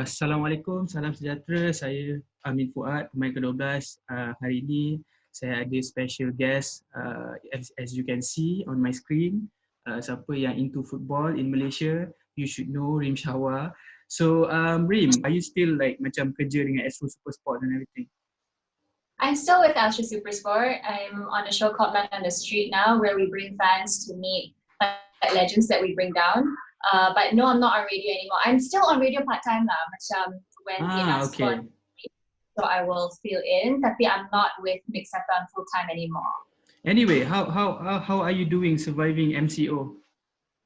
Assalamualaikum, salam sejahtera. Saya Amin Fuad, Pemain Ke-12. Hari ini saya ada special guest, as you can see on my screen. Siapa yang into football in Malaysia, you should know Reem Shahwa. So Reem, are you still like macam kerja dengan Astro Supersports and everything? I'm still with Astro Supersport. I'm on a show called Man on the Street now, where we bring fans to meet legends that we bring down. But no, I'm not on radio anymore. I'm still on radio part-time lah, macam when they ask for me, so I will fill in. Tapi I'm not with Mix FM full-time anymore. Anyway, how are you doing surviving MCO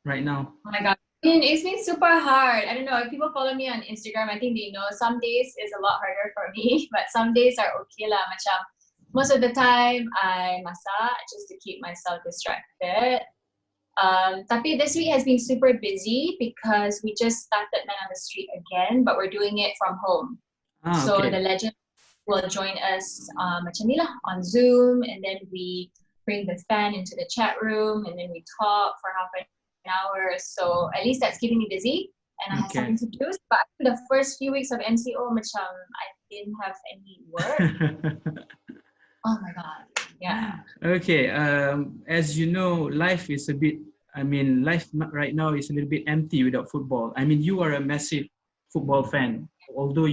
right now? Oh my god, it's been super hard. I don't know, if people follow me on Instagram, I think they know some days is a lot harder for me, but some days are okay lah. Macam most of the time I masak just to keep myself distracted. Tapi this week has been super busy because we just started Man on the Street again, but we're doing it from home. So the legend will join us macam ni lah, on Zoom, and then we bring the fan into the chat room, and then we talk for half an hour. So at least that's keeping me busy, and I have something to do. But the first few weeks of MCO, macam I didn't have any work. Oh my god. Yeah. Okay. As you know, life is a bit. Life right now is a little bit empty without football. I mean, you are a massive football fan. Although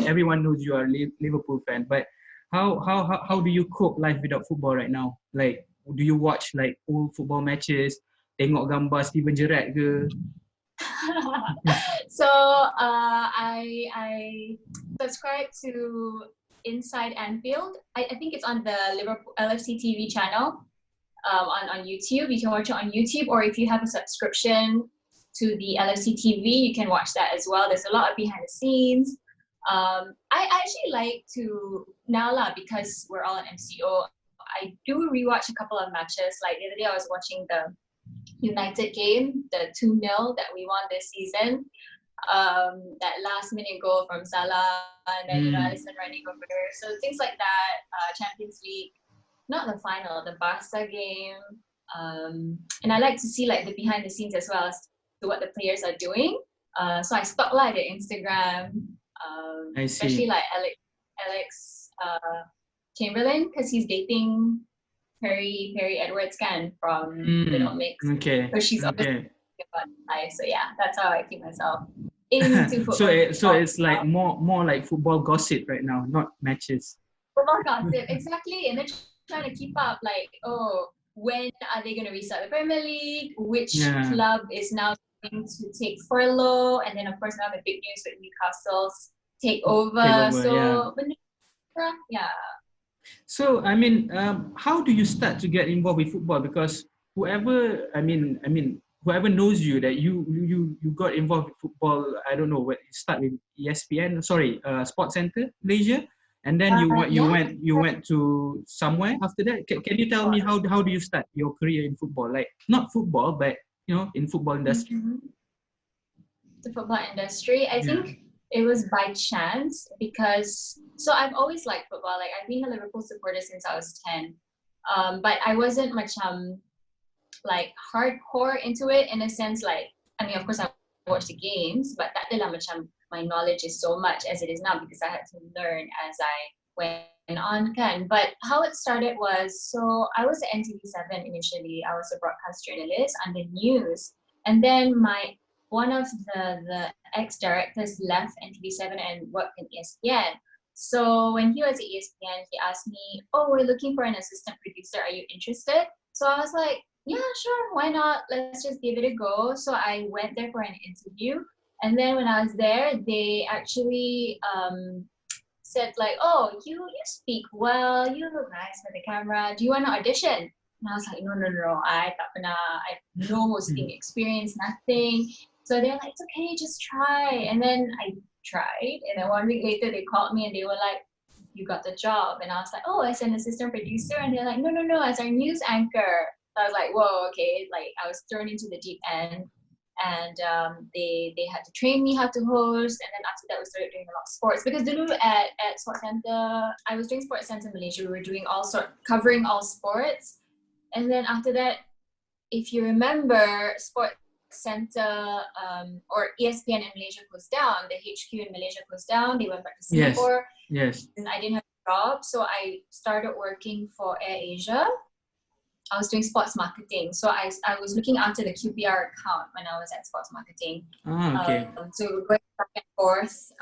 everyone knows you are a Liverpool fan. But how do you cope life without football right now? Like, do you watch like old football matches? Tengok gambar Steven Gerrard ke? So I subscribe to Inside Anfield. I think it's on the Liverpool LFC TV channel on YouTube. You can watch it on YouTube, or if you have a subscription to the LFC TV, you can watch that as well. There's a lot of behind the scenes. I actually like to now lah, because we're all in MCO. I do rewatch a couple of matches. Like the other day, I was watching the United game, the 2-0 that we won this season. That last minute goal from Salah, and then Alisson running over. So things like that, Champions League, not the final, the Barca game. And I like to see like the behind the scenes as well as to what the players are doing. So I stalk like the Instagram, especially like Alex Chamberlain, because he's dating Perry Edwards from Little Mix. Okay. So she's obviously so yeah, that's how I keep myself into football. So it's like more like football gossip right now, not matches. Football gossip, exactly. And then trying to keep up, like, when are they going to restart the Premier League? Which club is now going to take furlough? And then of course now the big news with Newcastle's takeover. So how do you start to get involved with football? Because whoever knows you, that you got involved with football, I don't know, what start with ESPN, Sports Center Malaysia, and then you went to somewhere after that. Can you tell me how do you start your career in football? Like not football, but in football industry. The football industry, I think it was by chance, because I've always liked football. Like I've been a Liverpool supporter since I was 10, but I wasn't much like hardcore into it, in a sense. Like, I mean, of course I watched the games, but that didn't macam my knowledge is so much as it is now, because I had to learn as I went on. But how it started was, I was at NTV7 initially. I was a broadcast journalist under news, and then one of the ex-directors left NTV7 and worked in ESPN. So when he was at ESPN, he asked me, we're looking for an assistant producer, are you interested? So I was like, yeah, sure, why not? Let's just give it a go. So I went there for an interview. And then when I was there, they actually said like, you speak well, you look nice for the camera. Do you want to audition? And I was like, no, I have no hosting experience, nothing. So they're like, it's okay, just try. And then I tried. And then 1 week later, they called me and they were like, you got the job. And I was like, as an assistant producer. And they're like, no, as our news anchor. So I was like, whoa, okay. Like I was thrown into the deep end, and they had to train me how to host. And then after that, we started doing a lot of sports, because dulu at Sports Center, I was doing Sports Center Malaysia. We were doing covering all sports. And then after that, if you remember, Sports center or ESPN in Malaysia closed down. The HQ in Malaysia closed down. They went back to Singapore. Yes. And I didn't have a job, so I started working for AirAsia. I was doing sports marketing. So I was looking after the QPR account when I was at sports marketing. Okay. So we were going back and forth,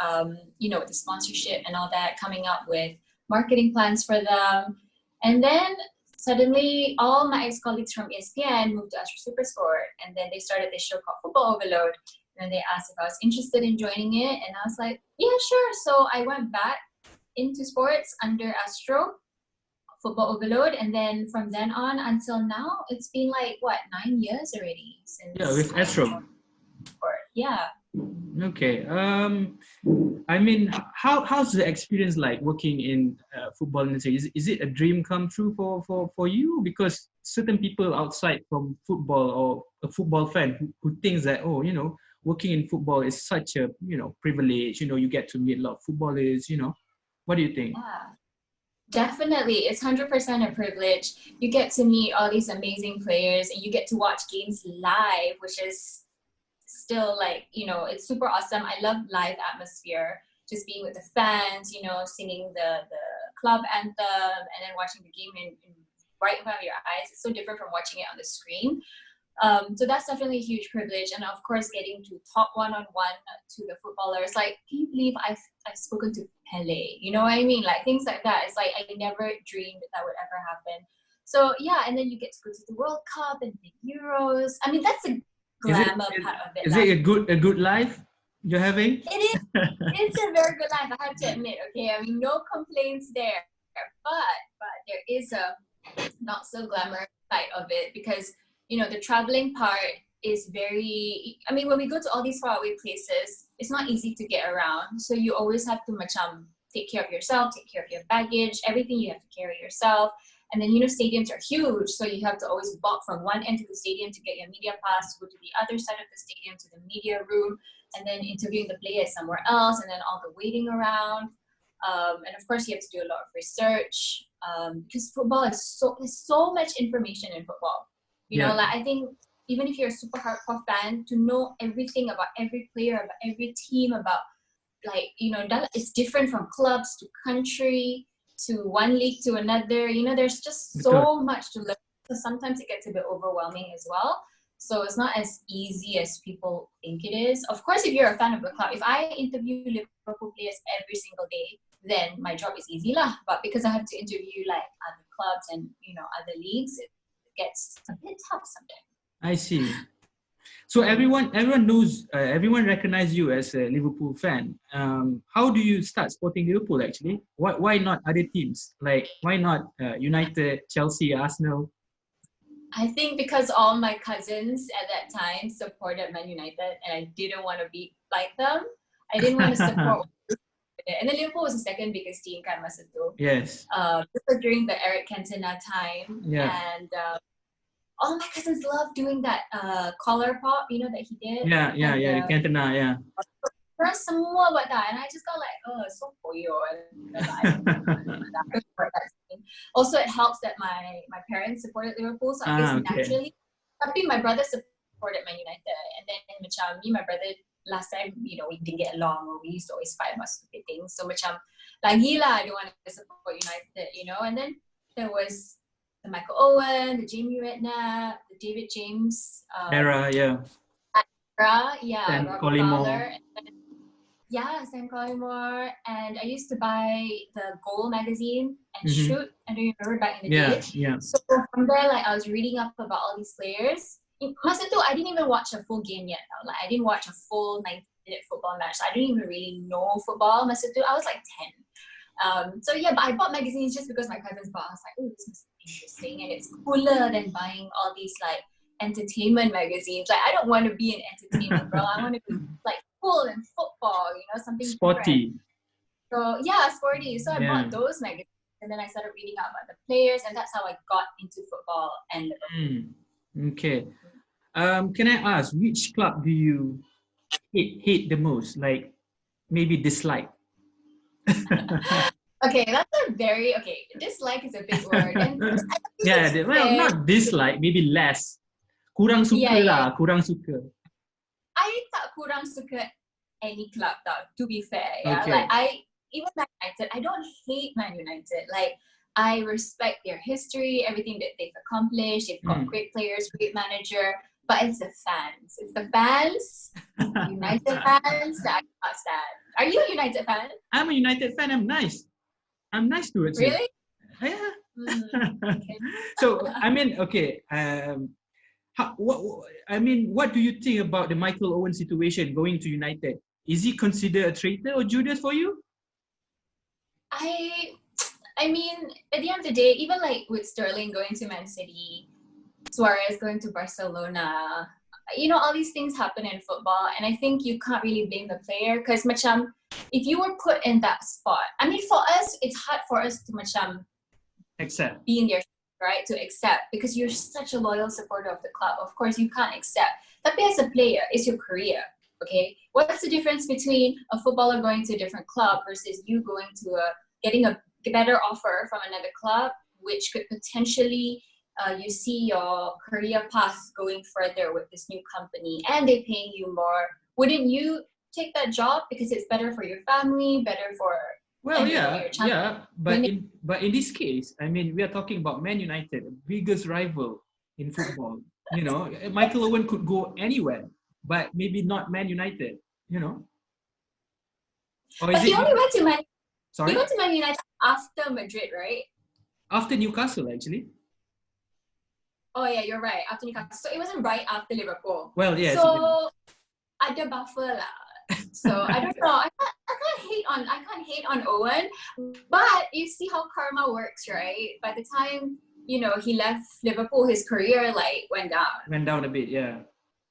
with the sponsorship and all that, coming up with marketing plans for them. And then suddenly all my ex-colleagues from ESPN moved to Astro Supersports, and then they started this show called Football Overload. And they asked if I was interested in joining it, and I was like, yeah, sure. So I went back into sports under Astro, Football Overload, and then from then on until now, it's been like 9 years already since. Yeah, with Astro. Yeah. Okay. I mean, how's the experience like working in football industry? Is it a dream come true for you? Because certain people outside from football or a football fan who thinks that working in football is such a privilege. You get to meet a lot of footballers. What do you think? Yeah. Definitely, it's 100% a privilege. You get to meet all these amazing players, and you get to watch games live, which is still it's super awesome. I love live atmosphere, just being with the fans, singing the club anthem, and then watching the game in right in front of your eyes. It's so different from watching it on the screen. So that's definitely a huge privilege, and of course getting to talk one-on-one to the footballers. Like, can you believe I've spoken to Pele? You know what I mean? Like, things like that. It's like I never dreamed that would ever happen. So yeah, and then you get to go to the World Cup and the Euros. I mean, that's a glamour part of it. Is it a good life you're having? It is. It's a very good life, I have to admit. Okay, I mean, no complaints there. But there is a not so glamorous side of it, because the traveling part is very, when we go to all these faraway places, it's not easy to get around. So you always have to take care of yourself, take care of your baggage, everything you have to carry yourself. And then, stadiums are huge. So you have to always walk from one end of the stadium to get your media pass, go to the other side of the stadium to the media room, and then interviewing the players somewhere else, and then all the waiting around. And of course, you have to do a lot of research, because football is so much information in football. I think even if you're a super hardcore fan, to know everything about every player, about every team, about that it's different from clubs to country to one league to another. There's just so much to learn. So sometimes it gets a bit overwhelming as well. So it's not as easy as people think it is. Of course, if you're a fan of the club, if I interview Liverpool players every single day, then my job is easy lah. But because I have to interview other clubs and other leagues, it gets a bit tough sometimes. I see. So everyone knows, everyone recognizes you as a Liverpool fan. How do you start supporting Liverpool actually? Why not other teams? Like, why not United, Chelsea, Arsenal? I think because all my cousins at that time supported Man United, and I didn't want to be like them. I didn't want to support. And then Liverpool was the second biggest team kan masa tu. Yes. This was during the Eric Cantona time. Yeah. And all my cousins loved doing that collar pop, that he did. Yeah, Cantona, yeah. Terus semua buat that, and I just got like, so koyo. Also, it helps that my parents supported Liverpool, so I guess naturally. Tapi my brother supported Man United, and then macam me, my brother, last time, we didn't get along, or we used to always fight about stupid things. So macam, lagi lah, I don't want to support United, And then there was the Michael Owen, the Jamie Redknapp, the David James. Era, yeah. Yeah, Robert Fowler. Sam Collymore. And I used to buy the Goal magazine and shoot. I don't remember back in the day. Yeah. So from there, I was reading up about all these players. Masa tu, I didn't even watch a full game yet. I didn't watch a full 90-minute football match. I didn't even really know football. Masa tu, I was like 10. But I bought magazines just because my cousins bought. I was like, oh, this must be interesting. And it's cooler than buying all these entertainment magazines. I don't want to be an entertainment girl. I want to be cool and football, something sporty. Different. So sporty. So I bought those magazines, and then I started reading up about the players, and that's how I got into football and Liverpool. Okay. Can I ask, which club do you hate the most? Like, maybe dislike? Okay, that's a very dislike is a big word. And not dislike, maybe less. Kurang suka lah, kurang suka. kurang suka any club tau, to be fair. Yeah, Okay. like even Man United, I don't hate Man United. Like I respect their history, everything that they've accomplished. They've got great players, great manager. But it's the fans. It's the fans, United fans that I cannot stand. Are you a United fan? I'm a United fan. I'm nice. I'm nice towards you. Really? Yeah. Okay. So I mean, okay. What do you think about the Michael Owen situation going to United? Is he considered a traitor or Judas for you? I mean, at the end of the day, even like with Sterling going to Man City, Suarez going to Barcelona, you know, all these things happen in football, and I think you can't really blame the player because macam if you were put in that spot, I mean, for us, it's hard for us to macam Accept. be in their right to accept because you're such a loyal supporter of the club. Of course, you can't accept. Tapi as a player, it's your career. Okay, what's the difference between a footballer going to a different club versus you going to getting a better offer from another club, which could potentially you see your career path going further with this new company and they're paying you more? Wouldn't you take that job because it's better for your family, better for but in this case, I mean, we are talking about Man United, the biggest rival in football. You know, Michael Owen could go anywhere, but maybe not Man United. You know, or but he only went to Man. Sorry, he went to Man United after Madrid, right? After Newcastle, actually. Oh yeah, you're right. After Newcastle, so it wasn't right after Liverpool. Well, yes. So ada buffer lah. So I don't know. I can't hate on Owen, but you see how karma works, right? By the time he left Liverpool, his career like went down. Went down a bit, yeah.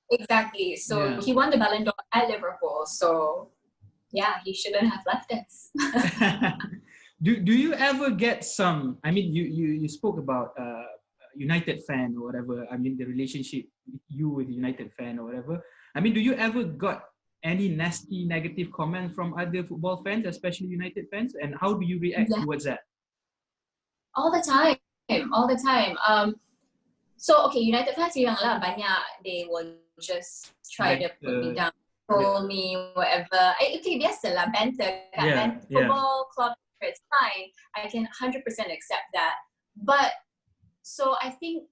Exactly. So he won the Ballon d'Or at Liverpool. So yeah, he shouldn't have left us. Do you ever get some? I mean, you spoke about United fan or whatever. I mean, the relationship you with the United fan or whatever. I mean, do you ever got any nasty negative comment from other football fans, especially United fans, and how do you react towards that? All the time. So okay, United fans yang lah banyak, they will just try to put me down, troll me, whatever. Okay, biasalah, banter kan. Football club, it's fine. I can 100% accept that. But so I think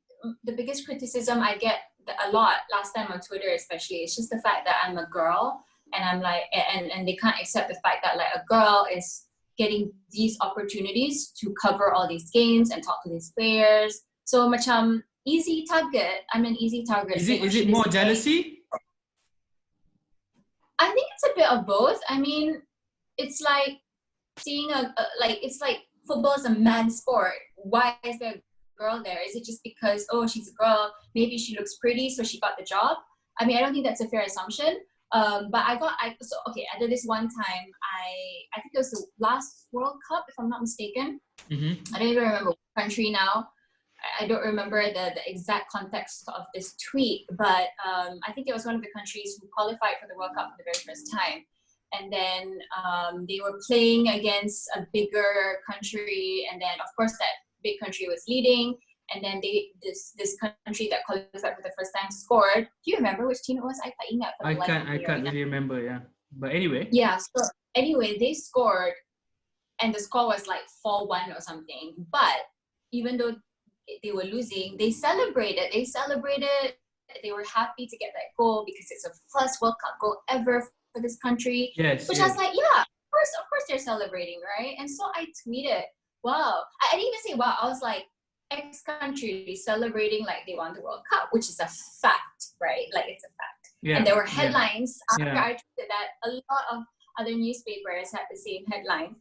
the biggest criticism I get a lot last time on Twitter especially, it's just the fact that I'm a girl and I'm like, and they can't accept the fact that like a girl is getting these opportunities to cover all these games and talk to these players. So macam easy target. I'm an easy target. Is it more jealousy? I think it's a bit of both. I mean, it's like seeing it's like football is a man's sport. Why is there a girl there? Is it just because she's a girl, maybe she looks pretty so she got the job? I mean, I don't think that's a fair assumption. But after this one time, I think it was the last World Cup, if I'm not mistaken. I don't even remember what country now. I don't remember the exact context of this tweet, but I think it was one of the countries who qualified for the World Cup for the very first time. And then they were playing against a bigger country, and then of course that big country was leading, and then this country that qualified for the first time scored. Do you remember which team it was? I can't really remember, yeah. But anyway. Yeah, so anyway, they scored and the score was like 4-1 or something. But even though they were losing, they celebrated. They were happy to get that goal because it's the first World Cup goal ever for this country. Yes. Which I was like, yeah, of course they're celebrating, right? And so I tweeted, wow. I didn't even say wow. I was like, X country celebrating like they won the World Cup, which is a fact, right? Like it's a fact. Yeah. And there were headlines after I tweeted that. A lot of other newspapers had the same headline.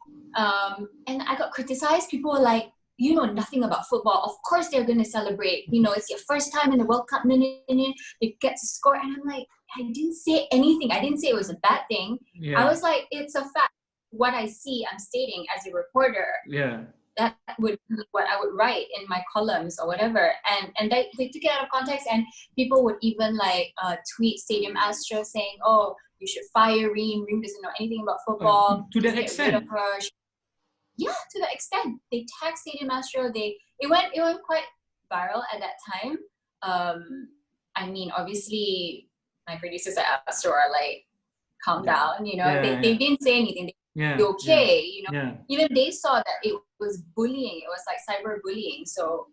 And I got criticized. People were like, you know nothing about football. Of course they're going to celebrate. You know, it's your first time in the World Cup. They get to score. And I'm like, I didn't say anything. I didn't say it was a bad thing. Yeah. I was like, it's a fact. What I see, I'm stating as a reporter. Yeah. That would be what I would write in my columns or whatever. And they took it out of context, and people would even like tweet Stadium Astro saying, oh, you should fire Reem. Reem doesn't know anything about football. To that extent. Yeah, to that extent. They tagged Stadium Astro. It went quite viral at that time. I mean, obviously, my producers at Astro are like, calm down. Yeah, They didn't say anything. yeah, They okay. yeah. Even they saw that it was bullying. It was like cyber bullying. So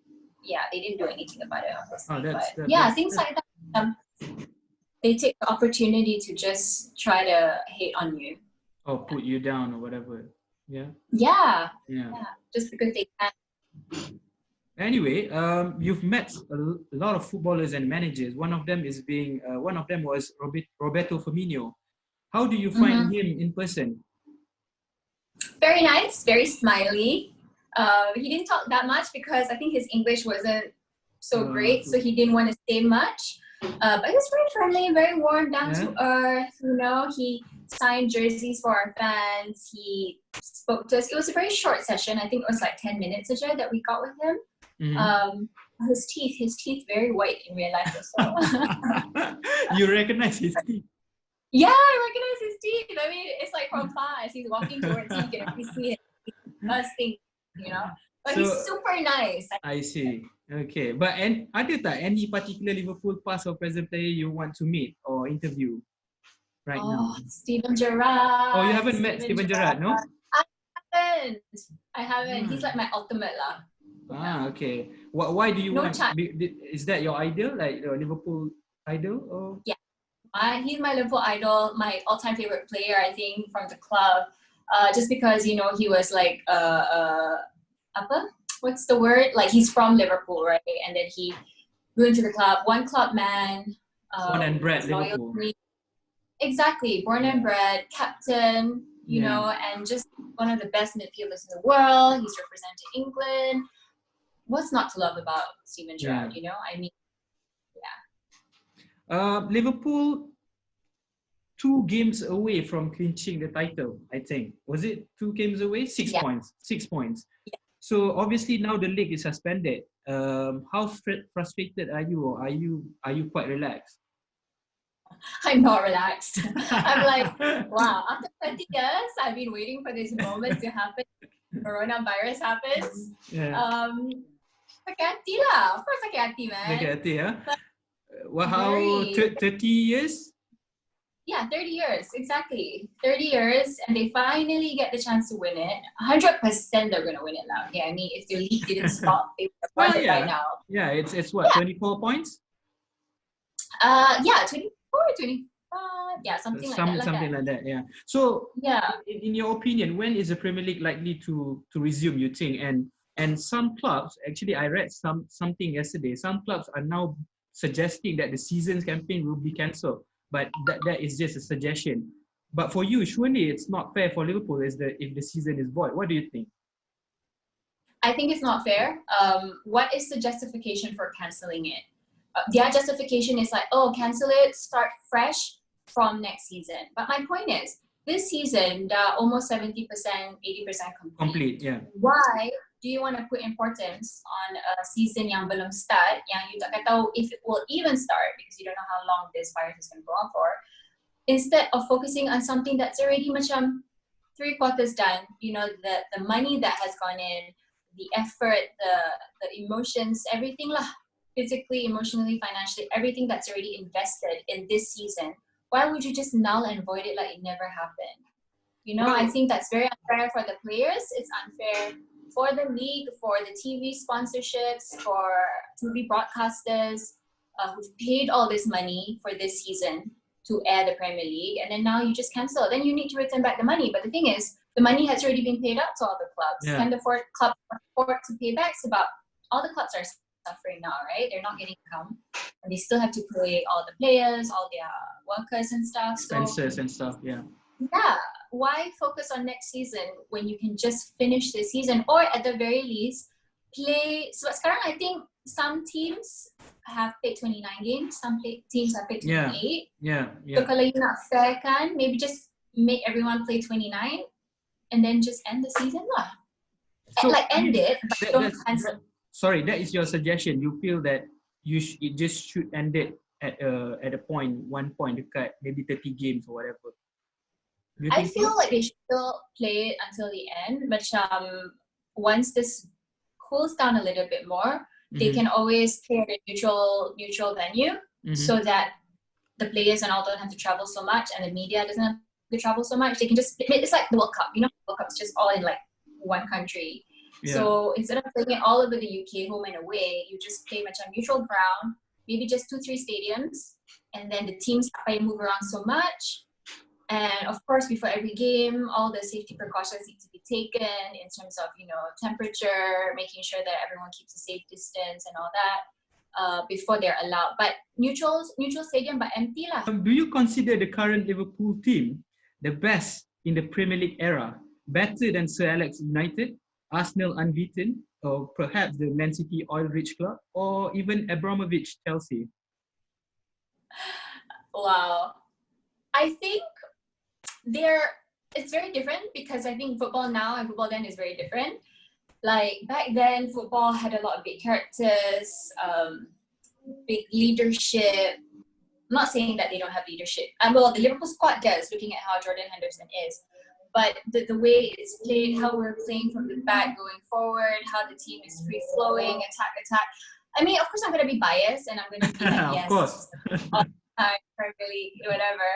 yeah, they didn't do anything about it, obviously. Things like that. They take the opportunity to just try to hate on you. Or put you down or whatever. Yeah. Yeah. Yeah. Just because they can. Anyway, you've met a lot of footballers and managers. One of them was Roberto Firmino. How do you find him in person? Very nice, very smiley. He didn't talk that much because I think his English wasn't so great, so he didn't want to say much. But he was very friendly, very warm, down to earth. He signed jerseys for our fans. He spoke to us. It was a very short session. I think it was like 10 minutes ago that we got with him. Mm-hmm. His teeth very white in real life also. You recognize his teeth? Yeah, I recognize his teeth. I mean, it's like from far as he's walking towards you, you can actually see his teeth, But so, he's super nice. I see. Okay. But ada tak any particular Liverpool past or present player you want to meet or interview right now? Steven Gerrard. Oh, you haven't met Steven Gerrard, no? I haven't. He's like my ultimate lah. Okay. Why do you want? Is that your idol, like your Liverpool idol? Or? Yeah. He's my Liverpool idol, my all-time favorite player, I think, from the club. Just because, he was like, what's the word? Like, he's from Liverpool, right? And then he grew into the club. One club man. Born and bred Liverpool. Exactly. Born and bred, captain, you know, and just one of the best midfielders in the world. He's represented England. What's not to love about Steven Gerrard, I mean, Liverpool 2 games away from clinching the title, I think. Was it 2 games away? 6 points. 6 points. Yeah. So obviously now the league is suspended. How frustrated are you, or are you quite relaxed? I'm not relaxed. I'm like, wow, after 20 years, I've been waiting for this moment to happen. Coronavirus happens. Yeah. Sakit hati lah. Of course sakit hati, man. Sakit hati, yeah? Well, how, 30 years? Yeah, 30 years, exactly. 30 years, and they finally get the chance to win it. 100% they're going to win it now. Okay, I mean, if the league didn't stop, they would have won it right now. Yeah, it's what, 24 points? 24, 25, something like that. Yeah. So, in your opinion, when is the Premier League likely to resume, you think? And some clubs, actually, I read something yesterday. Some clubs are now suggesting that the season's campaign will be cancelled, but that is just a suggestion. But for you, surely it's not fair for Liverpool if the season is void. What do you think? I think it's not fair. What is the justification for cancelling it? Their justification is like, cancel it, start fresh from next season. But my point is, this season, they're almost 70%, 80% complete. Yeah. Why do you want to put importance on a season yang belum start, yang you tak tahu if it will even start because you don't know how long this virus is going to go on for, instead of focusing on something that's already macam 3/4 done, the money that has gone in, the effort, the emotions, everything lah, physically, emotionally, financially, everything that's already invested in this season, why would you just null and void it like it never happened? I think that's very unfair for the players. It's unfair for the league, for the TV sponsorships, for TV broadcasters who've paid all this money for this season to air the Premier League, and then now you just cancel. Then you need to return back the money. But the thing is, the money has already been paid out to all the clubs. Yeah. Can the clubs afford to pay back? It's about all the clubs are suffering now, right? They're not getting income, and they still have to pay all the players, all their workers and stuff. Expenses and stuff, yeah. Yeah, why focus on next season when you can just finish the season, or at the very least play? So sekarang I think some teams have played 29 games, some teams have played 28. Yeah. So kalau you nak fair kan, maybe just make everyone play 29 and then just end the season lah. So, end it, but don't cancel. Sorry, that is your suggestion. You feel that it just should end it at a point, 1 point dekat maybe 30 games or whatever. I feel like they should still play it until the end, but once this cools down a little bit more, they can always play at a neutral venue, so that the players and all don't have to travel so much, and the media doesn't have to travel so much. They can just, it's like the World Cup, you know, World Cup's just all in like one country. Yeah. So instead of playing it all over the UK, home and away, you just play much on neutral ground, maybe just 2-3 stadiums, and then the teams move around so much. And of course, before every game, all the safety precautions need to be taken in terms of, you know, temperature, making sure that everyone keeps a safe distance and all that before they're allowed. But neutral stadium, but empty lah. Do you consider the current Liverpool team the best in the Premier League era, better than Sir Alex United, Arsenal unbeaten, or perhaps the Man City oil-rich club, or even Abramovich Chelsea? Wow. I think it's very different, because I think football now and football then is very different. Like back then, football had a lot of big characters, big leadership. I'm not saying that they don't have leadership. Well, the Liverpool squad does, looking at how Jordan Henderson is. But the way it's played, how we're playing from the back going forward, how the team is free-flowing, attack. I mean, of course, I'm going to be biased, and I'm going to be like, yes, of course. Premier League, whatever.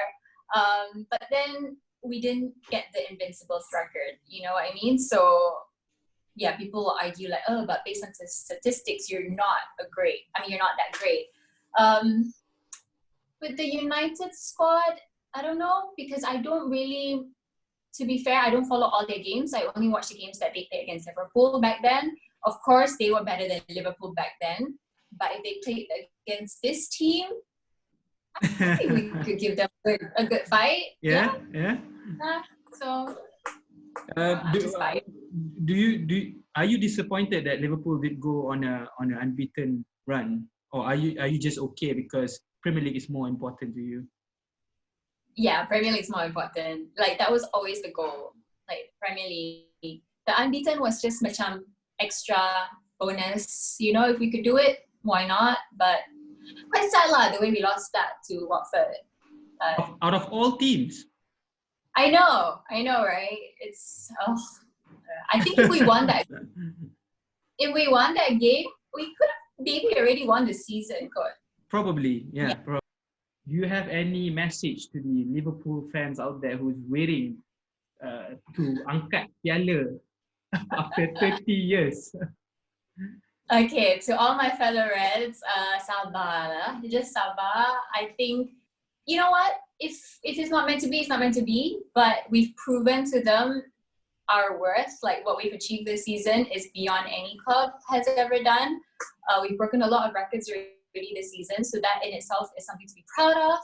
But then we didn't get the Invincibles record, you know what I mean? So yeah, people will argue like, oh, but based on statistics, you're not that great. With the United squad, I don't know, because I don't really, to be fair, I don't follow all their games. I only watch the games that they played against Liverpool back then. Of course, they were better than Liverpool back then. But if they played against this team, I think we could give them a good fight. Yeah. So, are you disappointed that Liverpool did go on an unbeaten run, or are you just okay because Premier League is more important to you? Yeah, Premier League is more important. Like that was always the goal. Like Premier League, the unbeaten was just macam extra bonus. You know, if we could do it, why not? But quite sad lah, the way we lost that to Watford. Out of all teams. I know, right? It's I think if we won that game, we could have maybe already won the season. Probably, yeah. Probably. Do you have any message to the Liverpool fans out there who's waiting to angkat piala after 30 years? Okay, to all my fellow Reds, sabar lah. Just sabar. I think, you know what? If it is not meant to be, it's not meant to be. But we've proven to them our worth. Like what we've achieved this season is beyond any club has ever done. We've broken a lot of records already this season, so that in itself is something to be proud of.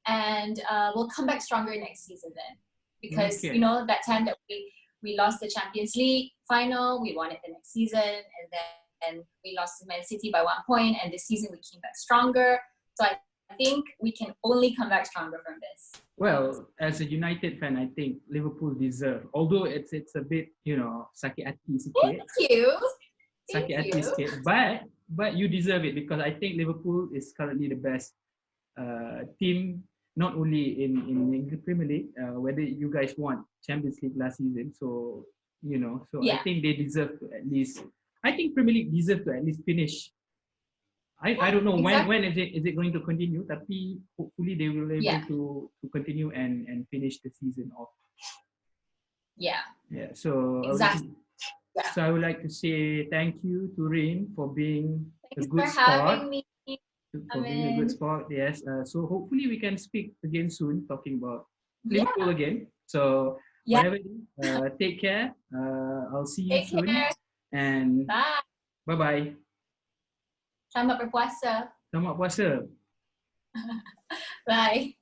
And we'll come back stronger next season then, because you know that time that we lost the Champions League final, we won it the next season, and then we lost to Man City by 1 point, and this season we came back stronger. So I think we can only come back stronger from this. Well, as a United fan, I think Liverpool deserve, although it's a bit, you know, sakit hati sikit. Thank you. Sakit hati sikit, but you deserve it, because I think Liverpool is currently the best team, not only in the Premier League, whether you guys won Champions League last season. So, you know, I think they deserve to at least, I think Premier League deserve to at least finish. I don't know when is it going to continue, tapi hopefully they will be able to continue and finish the season off. Yeah. So exactly. So I would like to say thank you to Reem for being Thanks a good for sport. having me. For being a good sport, yes. So hopefully we can speak again soon, talking about Liverpool again. So whatever it is, take care. I'll see you soon. Care. And bye bye. Selamat berpuasa. Selamat puasa. Bye.